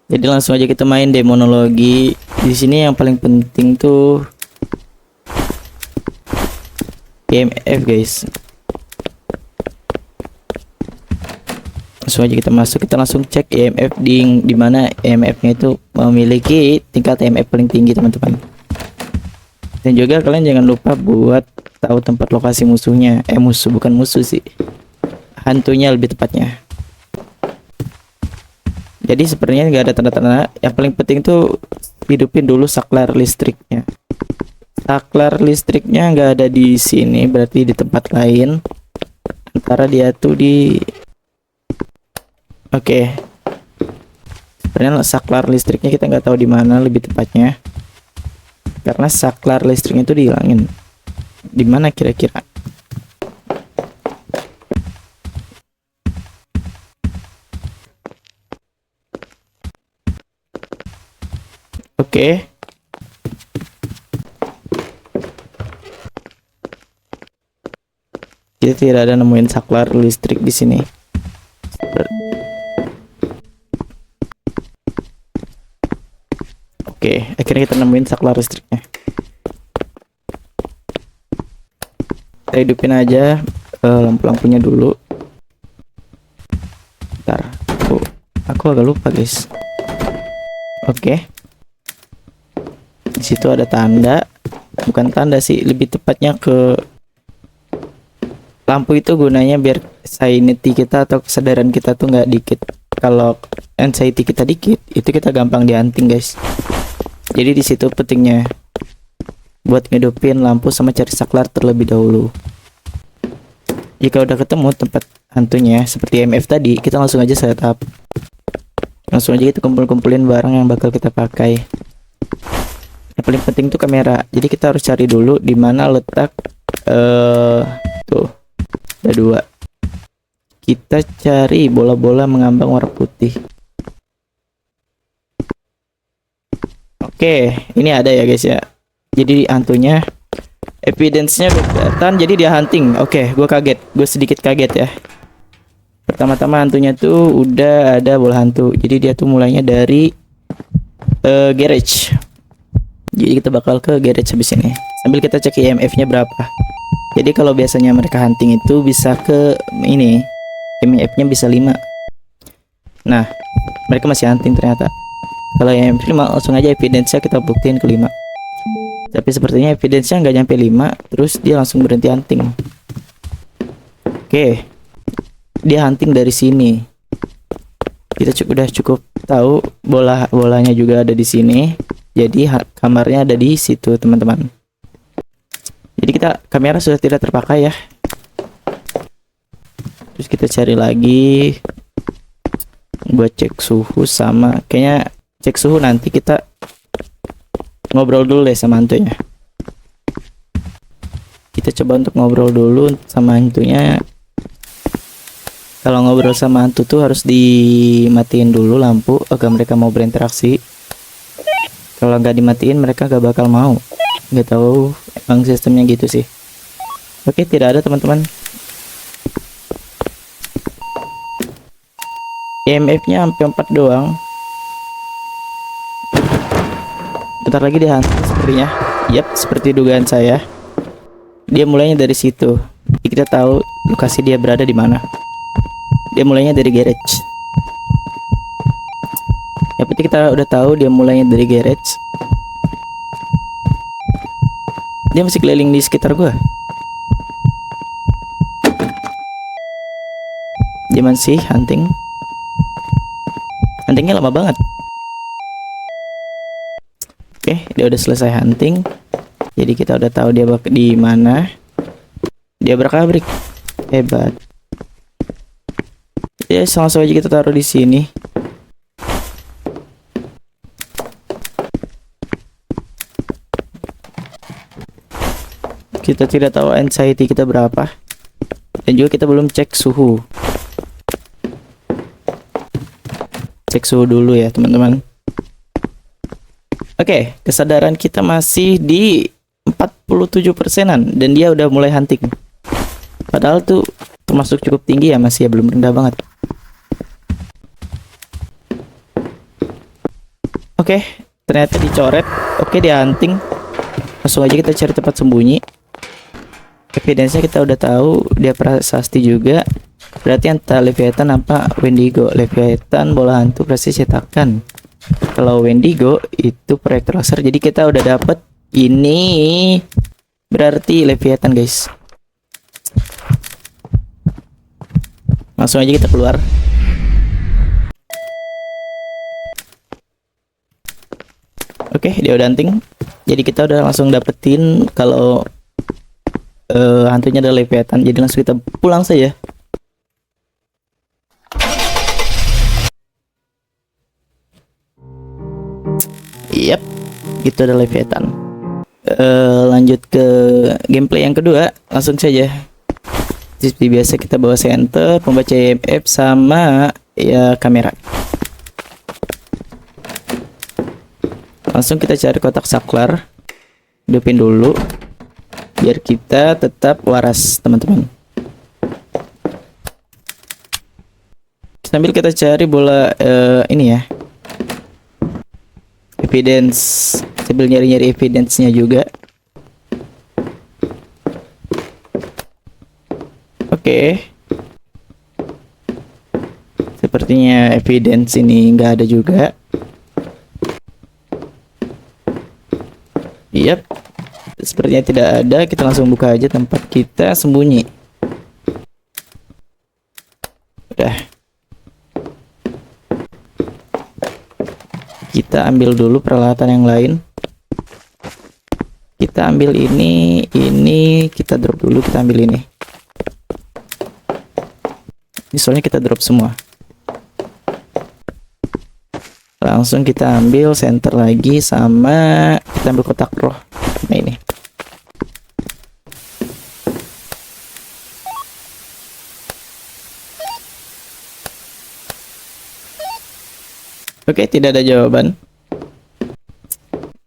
Jadi langsung aja kita main demonologi. Di sini yang paling penting tuh EMF guys. Langsung aja kita masuk, kita langsung cek EMF di mana EMF-nya itu memiliki tingkat EMF paling tinggi teman-teman. Dan juga kalian jangan lupa buat tahu tempat lokasi musuhnya. Musuh bukan musuh sih, hantunya lebih tepatnya. Jadi sebenarnya nggak ada tanda-tanda. Yang paling penting tuh hidupin dulu saklar listriknya. Saklar listriknya nggak ada di sini, berarti di tempat lain. Antara dia tuh di sebenarnya saklar listriknya kita nggak tahu di mana lebih tepatnya, karena saklar listriknya itu dihilangin. Di mana kira-kira? Kita tidak ada nemuin saklar listrik di sini. Akhirnya kita nemuin saklar listriknya. Kita hidupin aja lampu-lampunya dulu. Bentar, aku agak lupa guys. Di situ ada tanda, bukan tanda sih, lebih tepatnya ke lampu itu gunanya biar sanity kita atau kesadaran kita tuh nggak dikit. Kalau anxiety kita dikit, itu kita gampang dianting guys. Jadi di situ pentingnya buat ngidupin lampu sama cari saklar terlebih dahulu. Jika udah ketemu tempat hantunya seperti MF tadi, kita langsung aja setup. Langsung aja kita kumpulin barang yang bakal kita pakai. Yang paling penting tuh kamera. Jadi kita harus cari dulu di mana letak tuh ada 2. Kita cari bola-bola mengambang warna putih. Ini ada ya guys ya. Jadi hantunya evidence-nya kelihatan, jadi dia hunting. Gue sedikit kaget ya. Pertama-tama hantunya tuh udah ada bola hantu. Jadi dia tuh mulainya dari garage. Jadi kita bakal ke garage habis ini. Sambil kita cek EMF-nya berapa. Jadi kalau biasanya mereka hunting itu bisa ke ini, EMF-nya bisa 5. Nah, mereka masih hunting ternyata. Kalau EMF 5 langsung aja evidence-nya kita buktiin ke 5. Tapi sepertinya evidence-nya nggak nyampe 5, terus dia langsung berhenti hunting. Dia hunting dari sini. Kita udah cukup tahu bolanya juga ada di sini. Jadi kamarnya ada di situ teman-teman. Jadi kamera sudah tidak terpakai ya. Terus kita cari lagi buat cek suhu, sama kayaknya cek suhu nanti kita ngobrol dulu deh sama hantunya. Kita coba untuk ngobrol dulu sama hantunya. Kalau ngobrol sama hantu tuh harus dimatiin dulu lampu agar mereka mau berinteraksi. Kalau nggak dimatiin mereka gak bakal mau. Nggak tahu, emang sistemnya gitu sih. Tidak ada teman-teman. EMF-nya sampai 4 doang. Bentar lagi dia hantu sepertinya. Yap, seperti dugaan saya. Dia mulainya dari situ. Jadi kita tahu lokasi dia berada di mana. Dia mulainya dari garage. Yang penting kita udah tahu dia mulainya dari garage. Dia masih keliling di sekitar gua. Dia masih hunting. Huntingnya lama banget. Dia udah selesai hunting. Jadi kita udah tahu dia di mana. Dia berkabrik. Hebat. Ya, langsung aja kita taruh di sini. Kita tidak tahu anxiety kita berapa. Dan juga kita belum cek suhu. Cek suhu dulu ya teman-teman. Kesadaran kita masih di 47%-an dan dia udah mulai hunting. Padahal tuh termasuk cukup tinggi ya, masih ya belum rendah banget. Oke, ternyata dicoret. Oke, dia hunting. Langsung aja kita cari tempat sembunyi. Evidence-nya kita udah tahu, dia prasasti juga. Berarti antara Leviathan apa Wendigo. Leviathan bola hantu prasasti cetakan. Kalau Wendigo itu proyektor laser. Jadi kita udah dapet ini. Berarti Leviathan, guys. Langsung aja kita keluar. Oke, dia udah hunting. Jadi kita udah langsung dapetin kalau hantunya adalah Leviathan. Jadi langsung kita pulang saja. Yap, itu adalah Leviathan. Lanjut ke gameplay yang kedua, langsung saja. Seperti biasa kita bawa center, pembaca EMF sama ya kamera. Langsung kita cari kotak saklar, hidupin dulu biar kita tetap waras, teman-teman. Sambil kita cari bola ini ya, evidence, sambil nyari-nyari evidence-nya juga. Oke. Sepertinya evidence ini nggak ada juga. Yap, sepertinya tidak ada. Kita langsung buka aja tempat kita sembunyi. Udah. Kita ambil dulu peralatan yang lain. Kita ambil ini kita drop dulu. Kita ambil ini. Ini soalnya kita drop semua. Langsung kita ambil center lagi sama kita ambil kotak roh. Nah ini. Oke, tidak ada jawaban.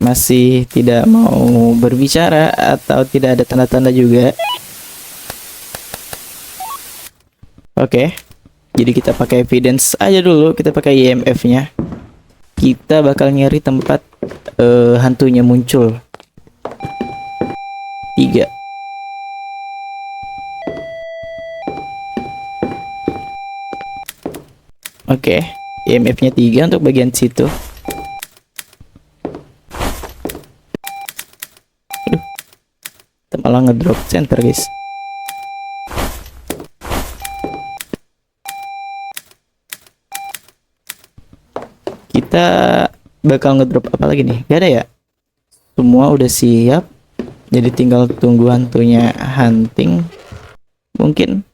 Masih tidak mau berbicara atau tidak ada tanda-tanda juga. Oke. Jadi kita pakai evidence aja dulu, kita pakai IMF-nya. Kita bakal nyari tempat hantunya muncul. 3. Oke, IMF-nya 3 untuk bagian situ. Aduh, kita malah ngedrop center, guys. Kita bakal ngedrop apa lagi nih? Gak ada ya? Semua udah siap. Jadi tinggal tunggu hantunya hunting. Mungkin.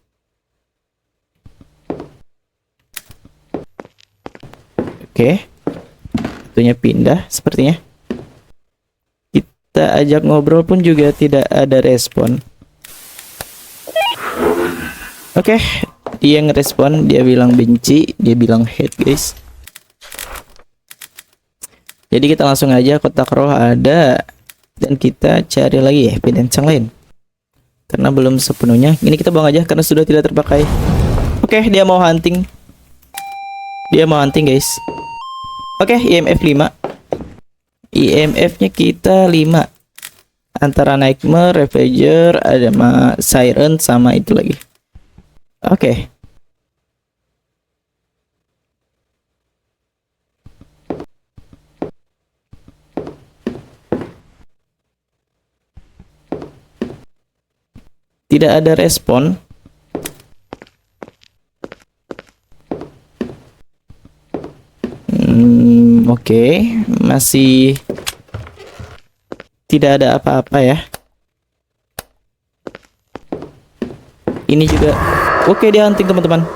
Oke. Hantunya pindah sepertinya. Kita ajak ngobrol pun juga tidak ada respon. Oke. Dia ngerespon. Dia bilang benci. Dia bilang hate, guys. Jadi kita langsung aja, kotak roh ada, dan kita cari lagi evidence yang lain. Karena belum sepenuhnya. Ini kita buang aja karena sudah tidak terpakai. Oke, dia mau hunting. Dia mau hunting, guys. Oke, IMF 5. IMF-nya kita 5. Antara Nightmare, Ravager, ada Siren sama itu lagi. Oke. Tidak ada respon. Oke, masih tidak ada apa-apa ya. Ini juga. Oke, dia hunting, teman-teman.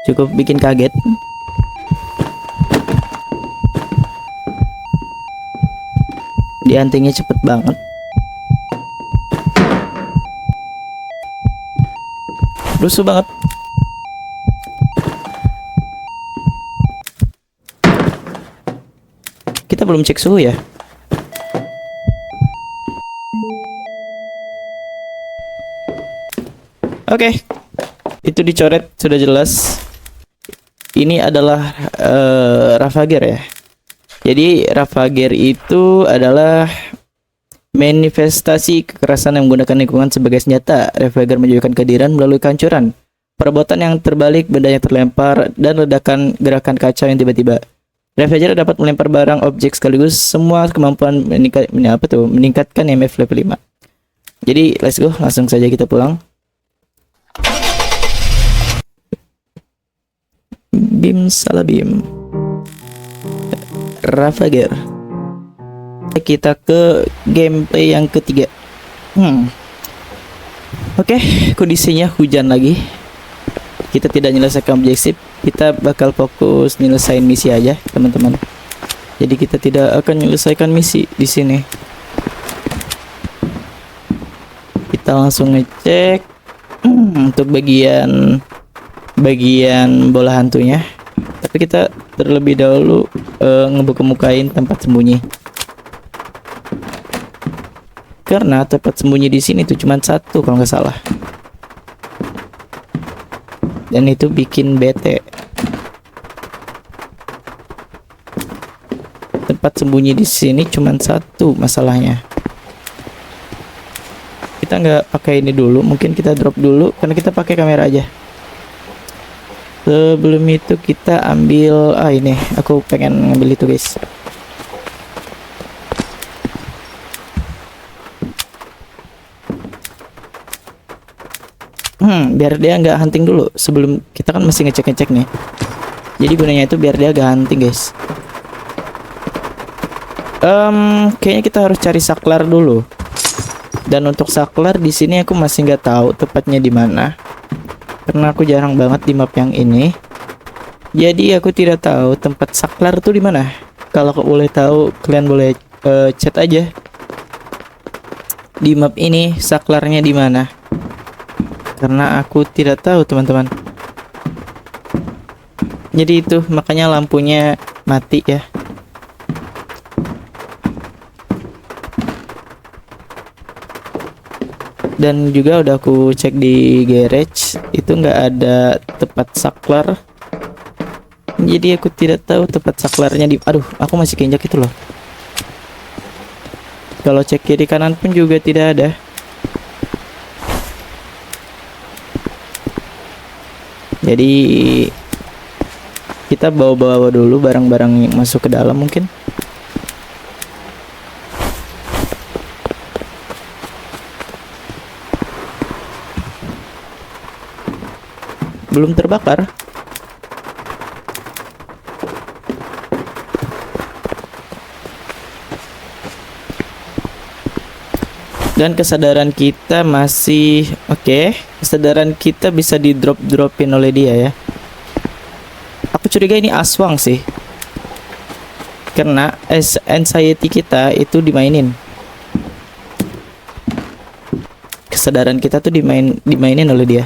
Cukup bikin kaget. Dia huntingnya cepet banget. Rusuh banget. Kita belum cek suhu ya. Oke. Itu dicoret sudah jelas. ini adalah Ravager ya. Jadi Ravager itu adalah manifestasi kekerasan yang menggunakan lingkungan sebagai senjata. Ravager menunjukkan kehadiran melalui kehancuran, perbuatan yang terbalik, benda yang terlempar, dan ledakan gerakan kacau yang tiba-tiba. Ravager dapat melempar barang, objek sekaligus, semua kemampuan meningkatkan MF level 5. Jadi let's go, langsung saja kita pulang. Bim salabim. Ravager. Kita ke gameplay yang ketiga. Oke, kondisinya hujan lagi. Kita tidak menyelesaikan objektif, kita bakal fokus nyelesain misi aja, teman-teman. Jadi kita tidak akan menyelesaikan misi di sini. Kita langsung ngecek untuk bagian bola hantunya. Tapi kita terlebih dahulu ngebuka-mukain tempat sembunyi. Karena tempat sembunyi di sini tuh cuma satu kalau nggak salah. Dan itu bikin bete. Tempat sembunyi di sini cuma satu masalahnya. Kita nggak pakai ini dulu, mungkin kita drop dulu karena kita pakai kamera aja. Sebelum itu kita ambil ini, aku pengen ngambil itu guys. Biar dia nggak hunting dulu sebelum kita kan masih ngecek nih. Jadi gunanya itu biar dia nggak hunting guys. Kayaknya kita harus cari saklar dulu. Dan untuk saklar di sini aku masih nggak tahu tepatnya di mana. Karena aku jarang banget di map yang ini. Jadi aku tidak tahu tempat saklar tuh di mana. Kalau kau boleh tahu, kalian boleh chat aja. Di map ini saklarnya di mana? Karena aku tidak tahu, teman-teman. Jadi itu makanya lampunya mati ya. Dan juga udah aku cek di garage, itu nggak ada tempat saklar. Jadi aku tidak tahu tempat saklarnya di. Aduh, aku masih keinjak itu loh. Kalau cek kiri kanan pun juga tidak ada. Jadi kita bawa dulu barang-barang yang masuk ke dalam mungkin. Belum terbakar. Dan kesadaran kita masih oke. Kesadaran kita bisa di dropin oleh dia ya. Aku curiga ini aswang sih. Karena anxiety kita itu dimainin. Kesadaran kita tuh dimainin oleh dia.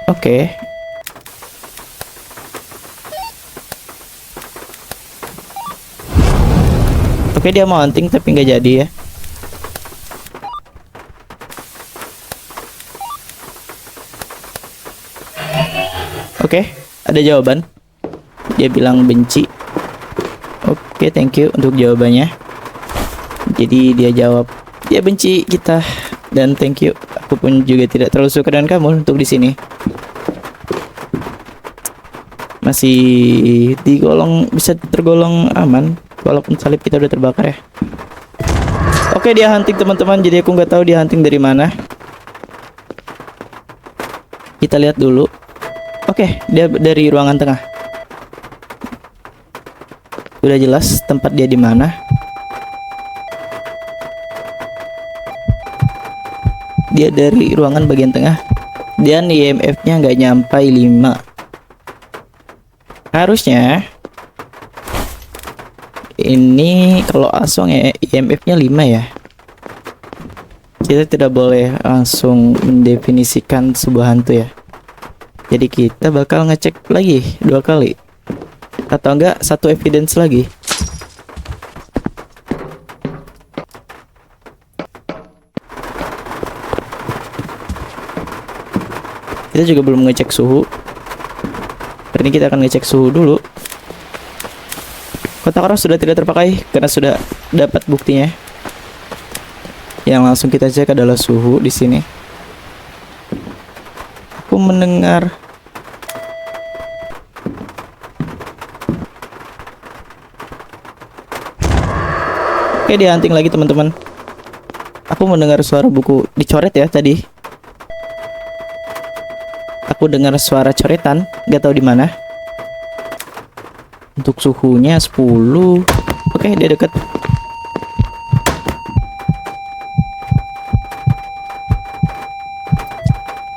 Oke. Oke, dia mau hunting tapi nggak jadi ya. Oke, ada jawaban. Dia bilang benci. Oke, thank you untuk jawabannya. Jadi dia jawab dia benci kita dan thank you. Aku pun juga tidak terlalu suka dengan kamu untuk di sini. Masih bisa tergolong aman walaupun salib kita udah terbakar ya. Oke, dia hunting teman-teman, jadi aku nggak tahu dia hunting dari mana. Kita lihat dulu. Oke, dia dari ruangan tengah. Udah jelas tempat dia di mana. Dia dari ruangan bagian tengah dan IMF-nya nggak nyampai 5. Harusnya ini kalau aswang ya IMF-nya 5 ya. Kita tidak boleh langsung mendefinisikan sebuah hantu ya. Jadi kita bakal ngecek lagi 2 kali. atau enggak satu evidence lagi. Kita juga belum ngecek suhu. Hari ini kita akan ngecek suhu dulu. Kotak roh sudah tidak terpakai karena sudah dapat buktinya. Yang langsung kita cek adalah suhu di sini. Aku mendengar oke, dia hunting lagi teman-teman. Aku mendengar suara buku dicoret ya tadi. Aku dengar suara coretan, nggak tahu di mana. Untuk suhunya 10. Oke, dia deket.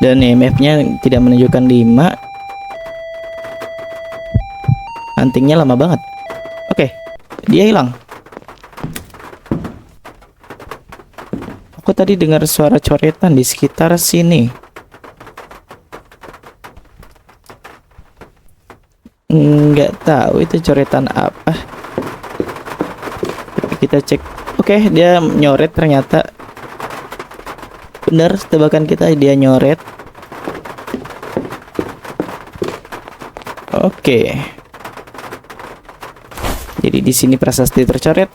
Dan EMF-nya tidak menunjukkan 5. Huntingnya lama banget. Oke, dia hilang. Aku tadi dengar suara coretan di sekitar sini. Nggak tahu itu coretan apa. Kita cek. Oke, dia nyoret ternyata. Bener tebakan kita, dia nyoret. Oke. Jadi di sini prasasti tercoret.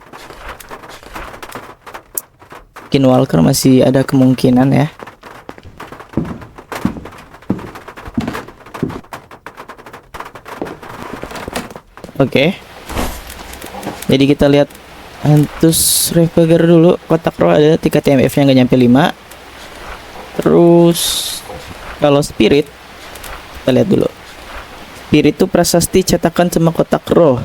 Skinwalker masih ada kemungkinan ya. Oke. Jadi kita lihat Hantus Ravager dulu. Kotak roh ada tingkat TMF-nya nggak nyampe 5. Terus kalau spirit, kita lihat dulu. Spirit itu prasasti cetakan sama kotak roh.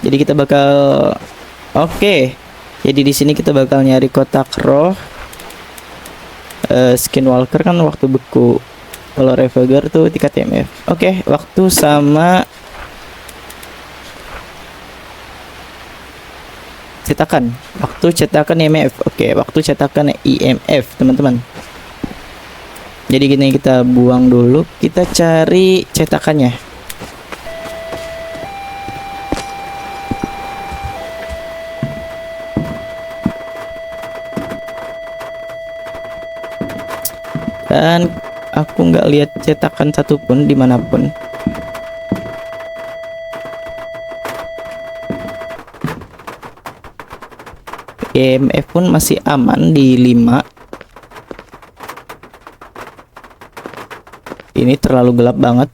Jadi kita bakal oke. Jadi di sini kita bakal nyari kotak roh. Skinwalker kan waktu beku. Kalau Ravager tuh tingkat TMF. Oke, waktu sama cetakan. Waktu cetakan IMF. Oke, waktu cetakan IMF, teman-teman. Jadi gini, kita buang dulu. Kita cari cetakannya. Dan aku nggak lihat cetakan satupun dimanapun. EMF pun masih aman di 5. Ini terlalu gelap banget.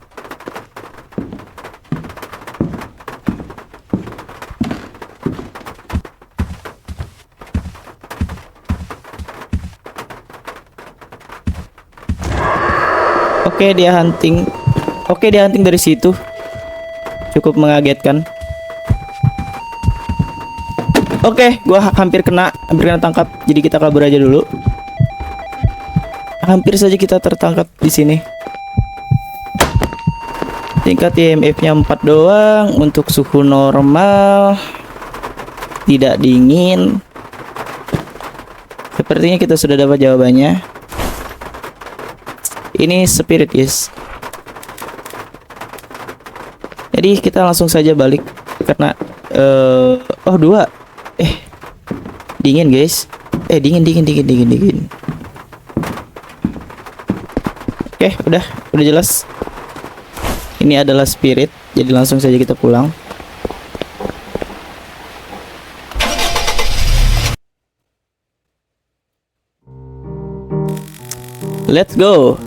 Oke, dia hunting. Oke, dia hunting dari situ. Cukup mengagetkan. Oke, gua hampir kena tangkap. Jadi kita kabur aja dulu. Hampir saja kita tertangkap di sini. Tingkat IMF-nya 4 doang. Untuk suhu normal, tidak dingin. Sepertinya kita sudah dapat jawabannya. Ini spirit, guys. Jadi kita langsung saja balik karena oh 2. Dingin, guys. Dingin. Oke, udah jelas. Ini adalah spirit, jadi langsung saja kita pulang. Let's go.